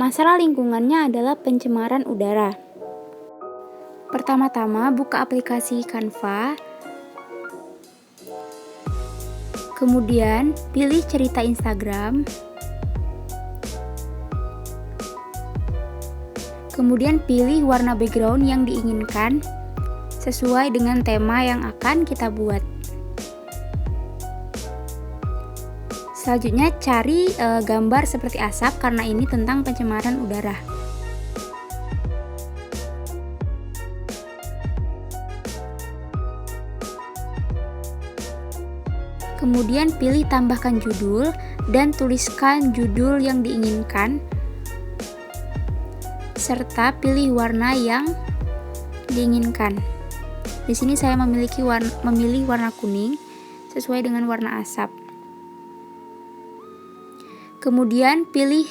Masalah lingkungannya adalah pencemaran udara. Pertama-tama buka aplikasi Canva, kemudian pilih cerita Instagram, kemudian pilih warna background yang diinginkan sesuai dengan tema yang akan kita buat. Selanjutnya cari gambar seperti asap karena ini tentang pencemaran udara. Kemudian pilih tambahkan judul dan tuliskan judul yang diinginkan serta pilih warna yang diinginkan. Di sini saya memilih warna kuning sesuai dengan warna asap. Kemudian pilih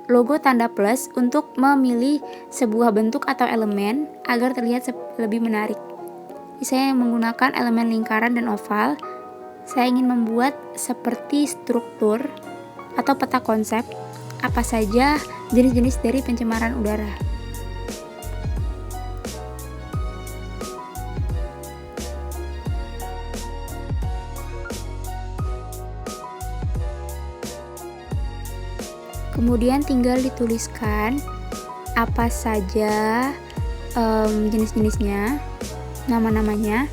logo tanda plus untuk memilih sebuah bentuk atau elemen agar terlihat lebih menarik. Saya menggunakan elemen lingkaran dan oval. Saya ingin membuat seperti struktur atau peta konsep apa saja jenis-jenis dari pencemaran udara. Kemudian tinggal dituliskan apa saja jenis-jenisnya, nama-namanya.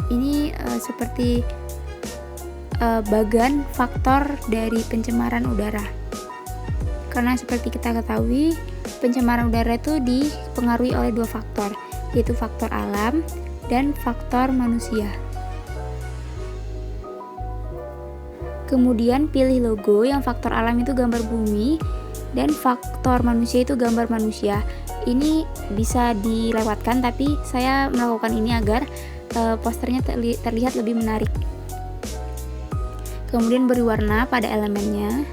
Ini seperti bagan faktor dari pencemaran udara. Karena seperti kita ketahui, pencemaran udara itu dipengaruhi oleh dua faktor, yaitu faktor alam dan faktor manusia. Kemudian pilih logo yang faktor alam itu gambar bumi dan faktor manusia itu gambar manusia. Ini bisa dilewatkan, tapi saya melakukan ini agar posternya terlihat lebih menarik. Kemudian beri warna pada elemennya.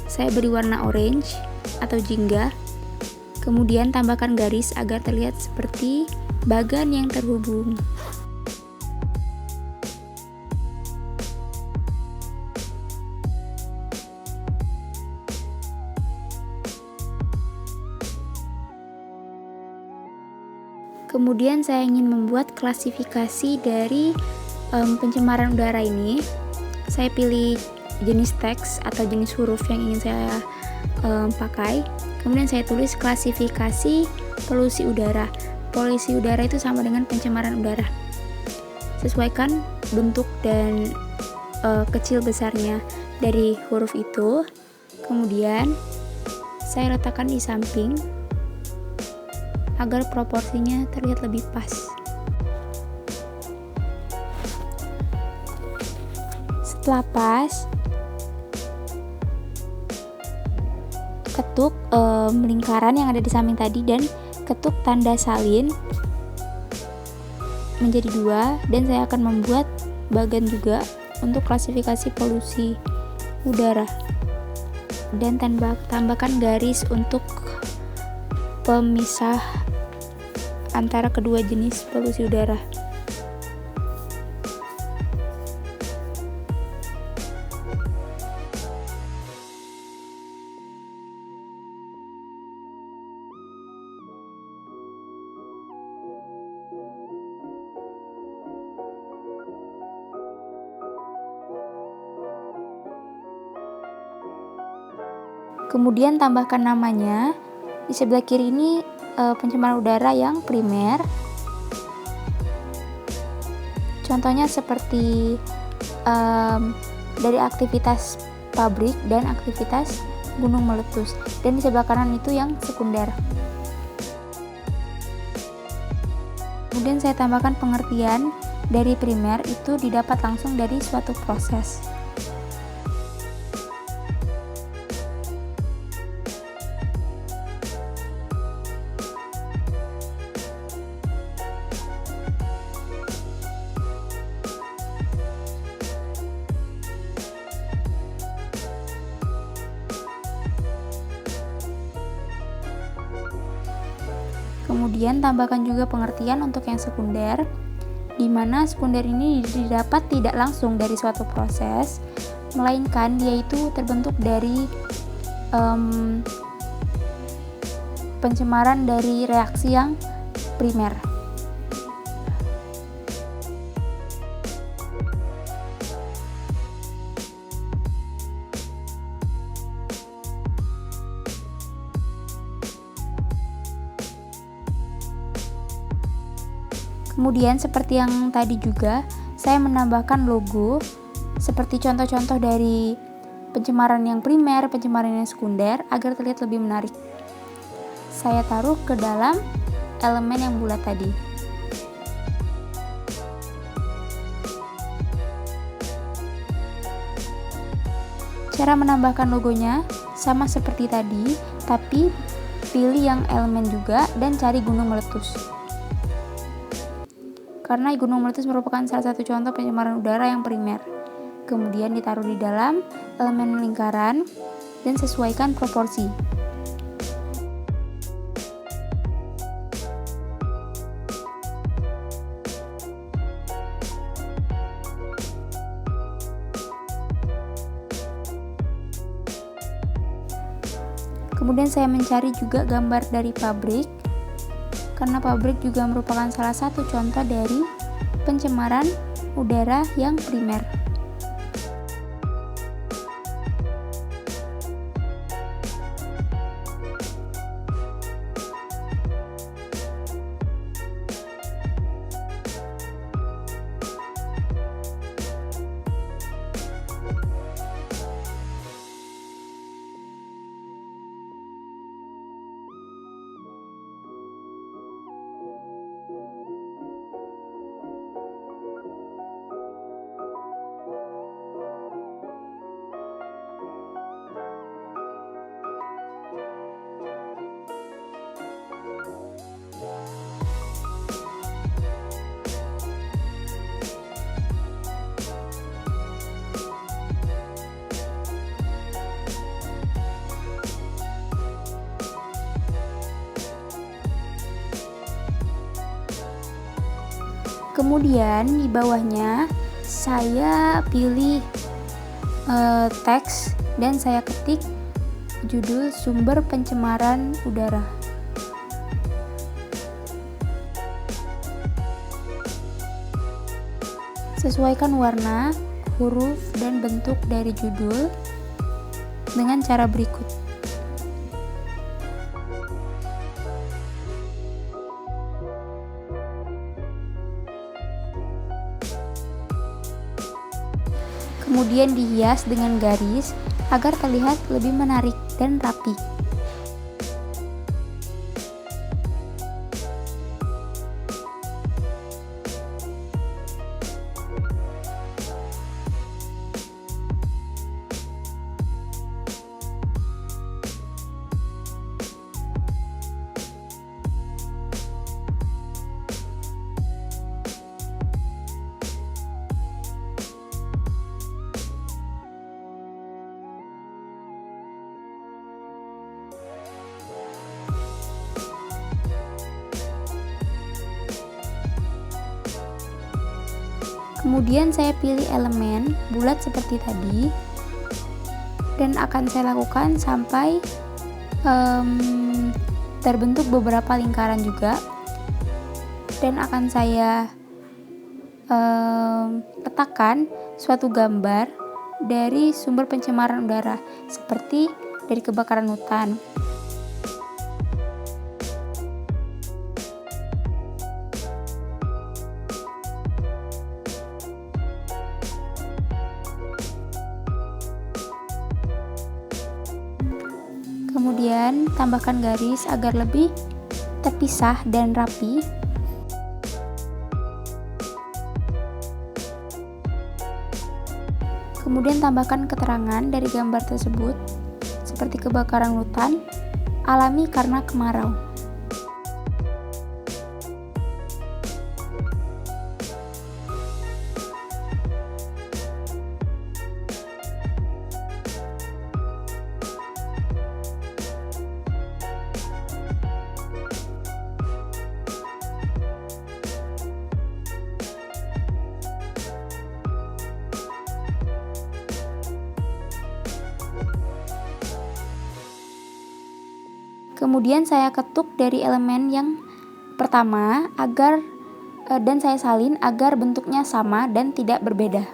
Saya beri warna orange atau jingga. Kemudian tambahkan garis agar terlihat seperti bagan yang terhubung. Kemudian saya ingin membuat klasifikasi dari pencemaran udara ini. Saya pilih jenis teks atau jenis huruf yang ingin saya pakai. Kemudian saya tulis klasifikasi polusi udara. Polusi udara itu sama dengan pencemaran udara. Sesuaikan bentuk dan kecil besarnya dari huruf itu. Kemudian saya letakkan di samping agar proporsinya terlihat lebih pas. Setelah pas, ketuk lingkaran yang ada di samping tadi dan ketuk tanda salin menjadi 2, dan saya akan membuat bagan juga untuk klasifikasi polusi udara, dan tambahkan garis untuk pemisah antara kedua jenis polusi udara. Kemudian tambahkan namanya. Di sebelah kiri ini pencemaran udara yang primer. Contohnya seperti dari aktivitas pabrik dan aktivitas gunung meletus. Dan di sebelah kanan itu yang sekunder. Kemudian saya tambahkan pengertian dari primer itu didapat langsung dari suatu proses. Kemudian tambahkan juga pengertian untuk yang sekunder. di mana sekunder ini didapat tidak langsung dari suatu proses, melainkan dia itu terbentuk dari pencemaran dari reaksi yang primer. Kemudian seperti yang tadi juga, saya menambahkan logo seperti contoh-contoh dari pencemaran yang primer, pencemaran yang sekunder agar terlihat lebih menarik. Saya taruh ke dalam elemen yang bulat tadi. Cara menambahkan logonya sama seperti tadi, tapi pilih yang elemen juga dan cari gunung meletus. Karena gunung meletus merupakan salah satu contoh pencemaran udara yang primer. Kemudian ditaruh di dalam elemen lingkaran dan sesuaikan proporsi. Kemudian saya mencari juga gambar dari pabrik, karena pabrik juga merupakan salah satu contoh dari pencemaran udara yang primer. Kemudian di bawahnya saya pilih teks dan saya ketik judul sumber pencemaran udara. Sesuaikan warna, huruf, dan bentuk dari judul dengan cara berikut. Kemudian dihias dengan garis agar terlihat lebih menarik dan rapi. Kemudian saya pilih elemen bulat seperti tadi dan akan saya lakukan sampai terbentuk beberapa lingkaran juga, dan akan saya letakkan suatu gambar dari sumber pencemaran udara seperti dari kebakaran hutan. Kemudian tambahkan garis agar lebih terpisah dan rapi. Kemudian tambahkan keterangan dari gambar tersebut seperti kebakaran hutan alami karena kemarau. Kemudian saya ketuk dari elemen yang pertama dan saya salin agar bentuknya sama dan tidak berbeda.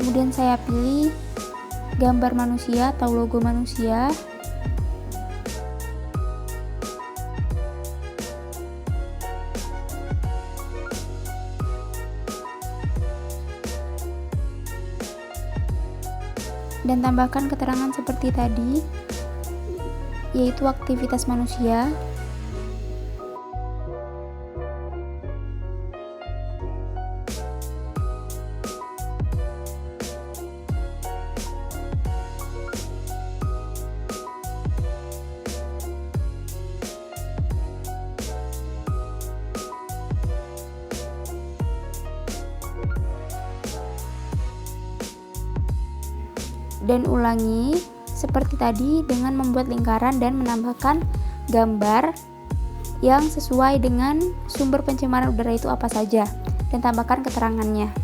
Kemudian saya pilih gambar manusia atau logo manusia. Dan tambahkan keterangan seperti tadi, yaitu aktivitas manusia. Dan ulangi seperti tadi dengan membuat lingkaran dan menambahkan gambar yang sesuai dengan sumber pencemaran udara itu apa saja, dan tambahkan keterangannya.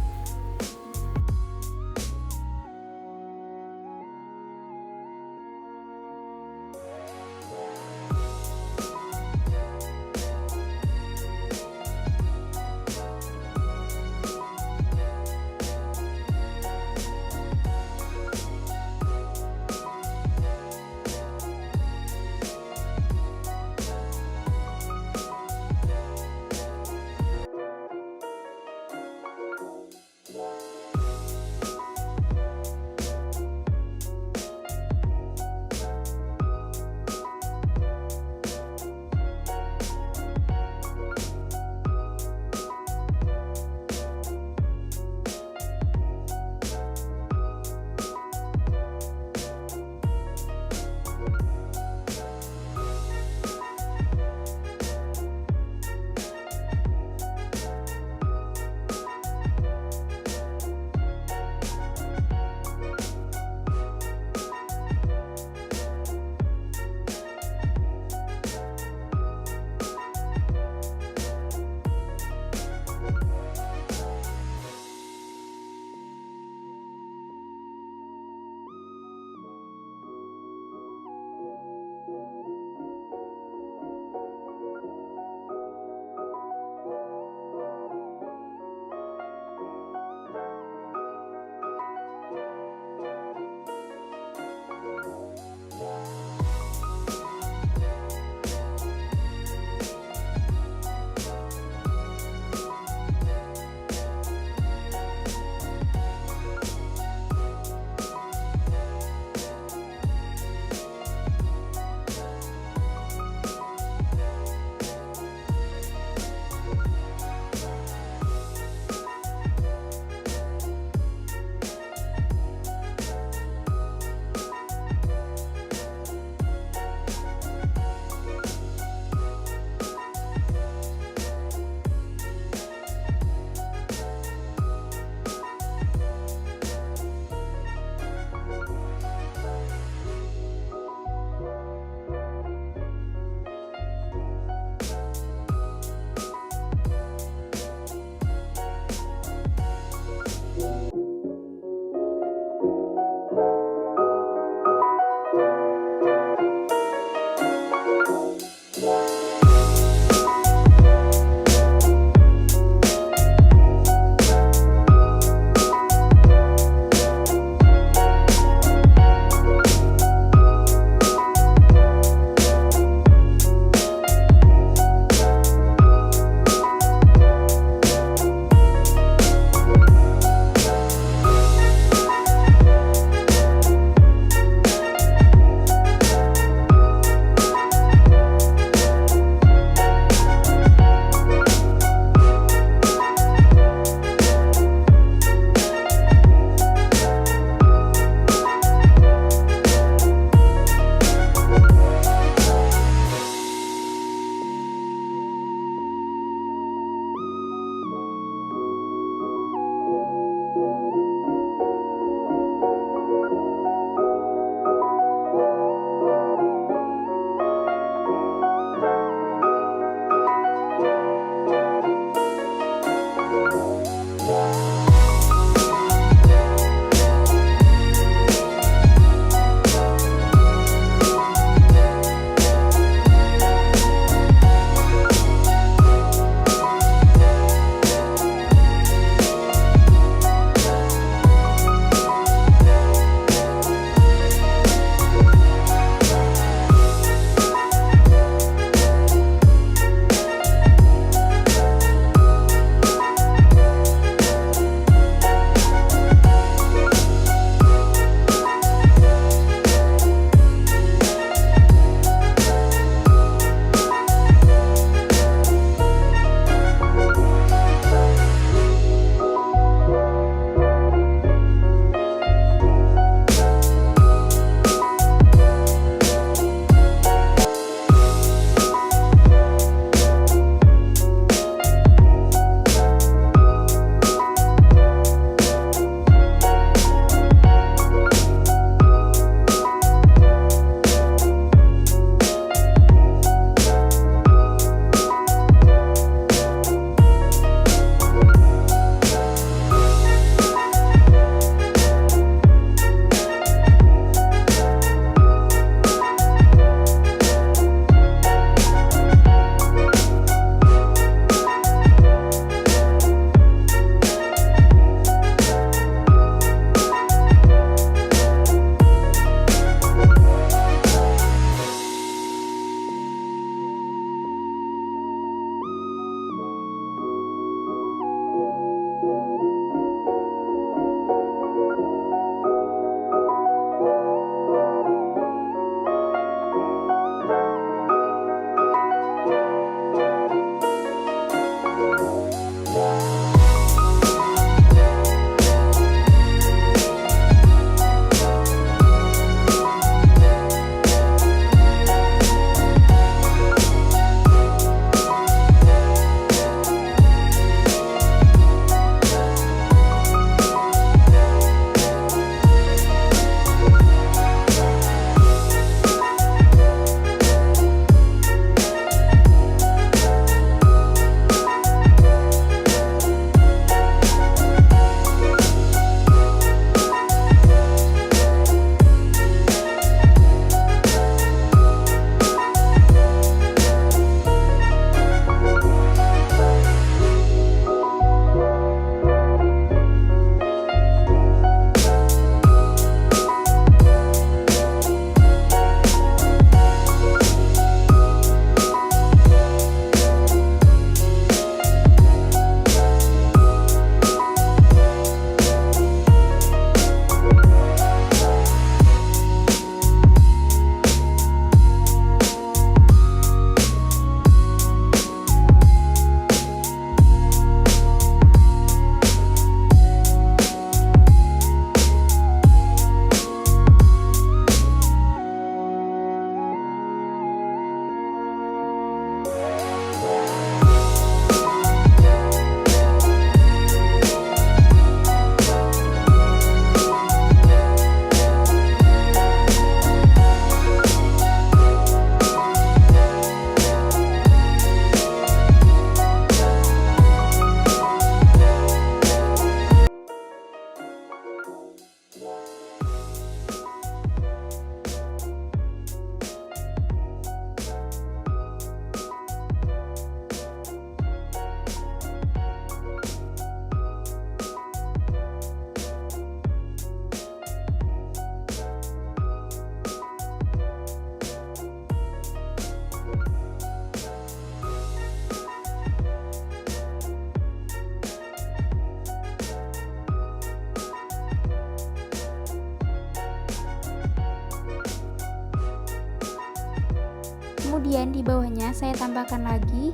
Kemudian di bawahnya saya tambahkan lagi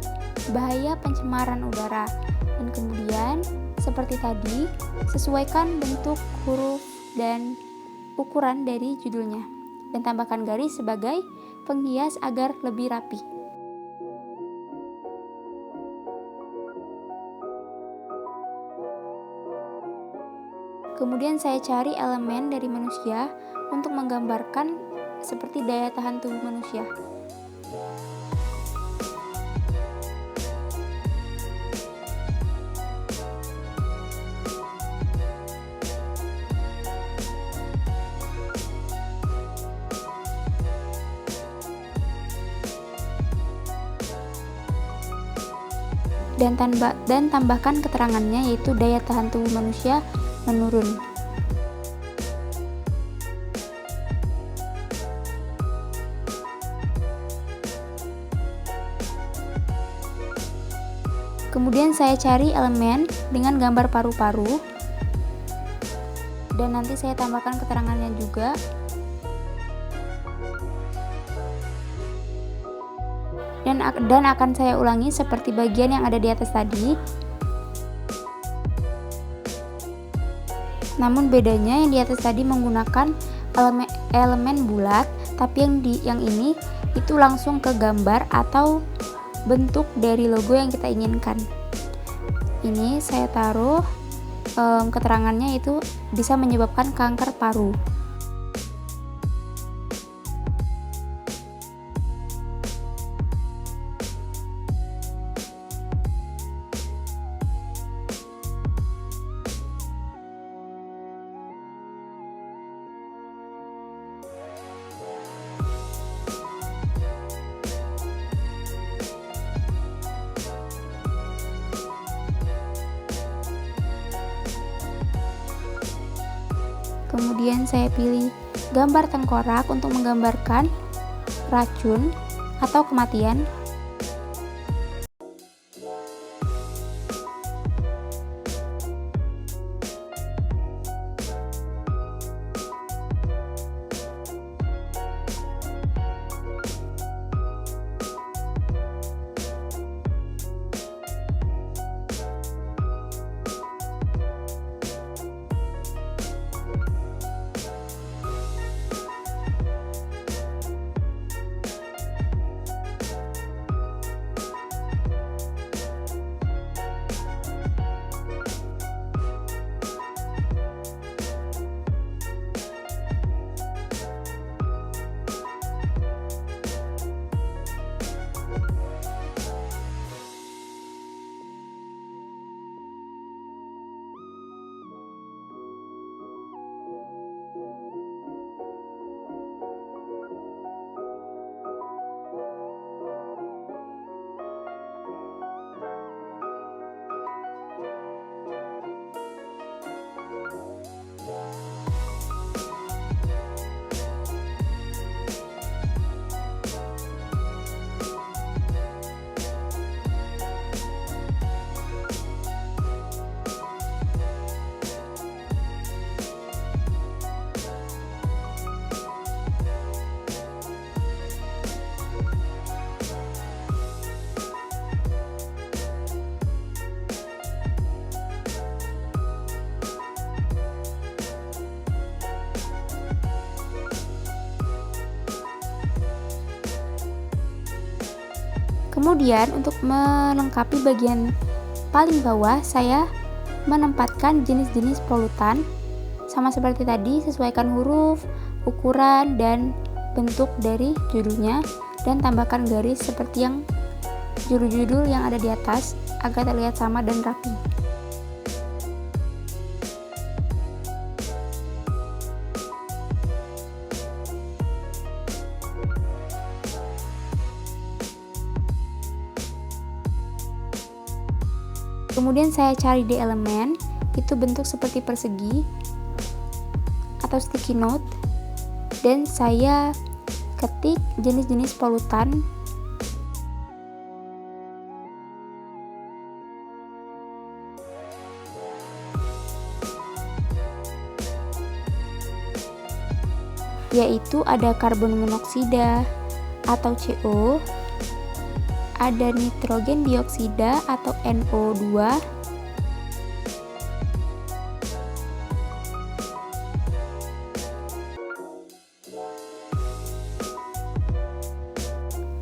bahaya pencemaran udara. Dan kemudian seperti tadi, sesuaikan bentuk huruf dan ukuran dari judulnya. Dan tambahkan garis sebagai penghias agar lebih rapi. Kemudian saya cari elemen dari manusia untuk menggambarkan seperti daya tahan tubuh manusia. Dan tambahkan keterangannya, yaitu daya tahan tubuh manusia menurun. Kemudian saya cari elemen dengan gambar paru-paru dan nanti saya tambahkan keterangannya juga. Dan akan saya ulangi seperti bagian yang ada di atas tadi. Namun bedanya yang di atas tadi menggunakan elemen bulat, tapi yang ini itu langsung ke gambar atau bentuk dari logo yang kita inginkan. Ini saya taruh keterangannya itu bisa menyebabkan kanker paru. Kemudian saya pilih gambar tengkorak untuk menggambarkan racun atau kematian. Kemudian untuk melengkapi bagian paling bawah, saya menempatkan jenis-jenis polutan. Sama seperti tadi, sesuaikan huruf, ukuran, dan bentuk dari judulnya, dan tambahkan garis seperti yang judul-judul yang ada di atas agar terlihat sama dan rapi. Kemudian saya cari di elemen, itu bentuk seperti persegi atau sticky note, dan saya ketik jenis-jenis polutan. Yaitu ada karbon monoksida atau CO, ada nitrogen dioksida atau NO2,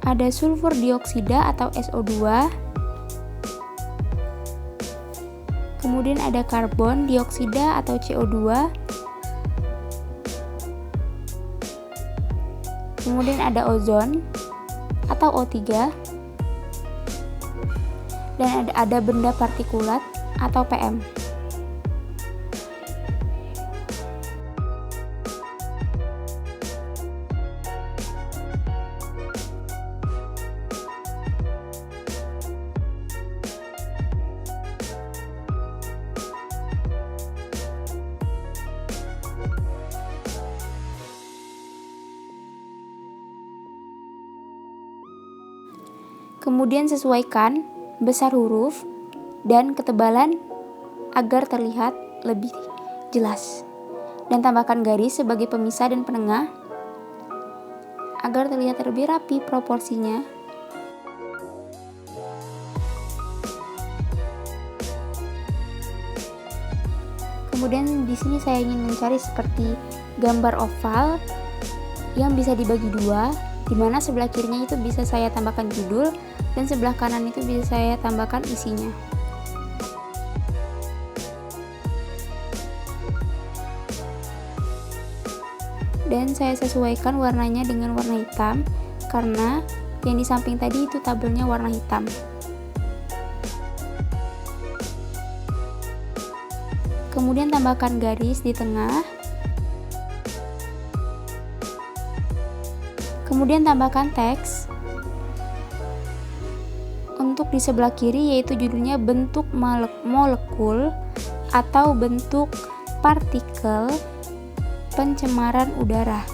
ada sulfur dioksida atau SO2, kemudian ada karbon dioksida atau CO2, kemudian ada ozon atau O3, dan ada benda partikulat atau PM. Kemudian sesuaikan besar huruf dan ketebalan agar terlihat lebih jelas, dan tambahkan garis sebagai pemisah dan penengah agar terlihat lebih rapi proporsinya. Kemudian di sini saya ingin mencari seperti gambar oval yang bisa dibagi dua, di mana sebelah kirinya itu bisa saya tambahkan judul dan sebelah kanan itu bisa saya tambahkan isinya. Dan saya sesuaikan warnanya dengan warna hitam karena yang di samping tadi itu tabelnya warna hitam. Kemudian tambahkan garis di tengah. Kemudian tambahkan teks untuk di sebelah kiri, yaitu judulnya bentuk molekul atau bentuk partikel pencemaran udara.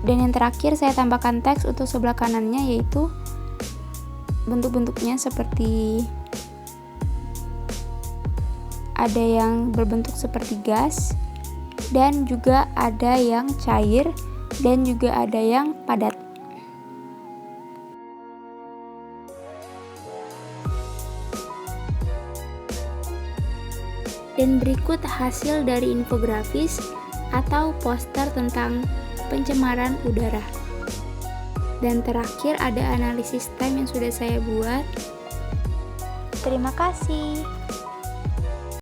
Dan yang terakhir saya tambahkan teks untuk sebelah kanannya, yaitu bentuk-bentuknya seperti ada yang berbentuk seperti gas, dan juga ada yang cair, dan juga ada yang padat. Dan berikut hasil dari infografis atau poster tentang pencemaran udara. Dan terakhir ada analisis time yang sudah saya buat. Terima kasih.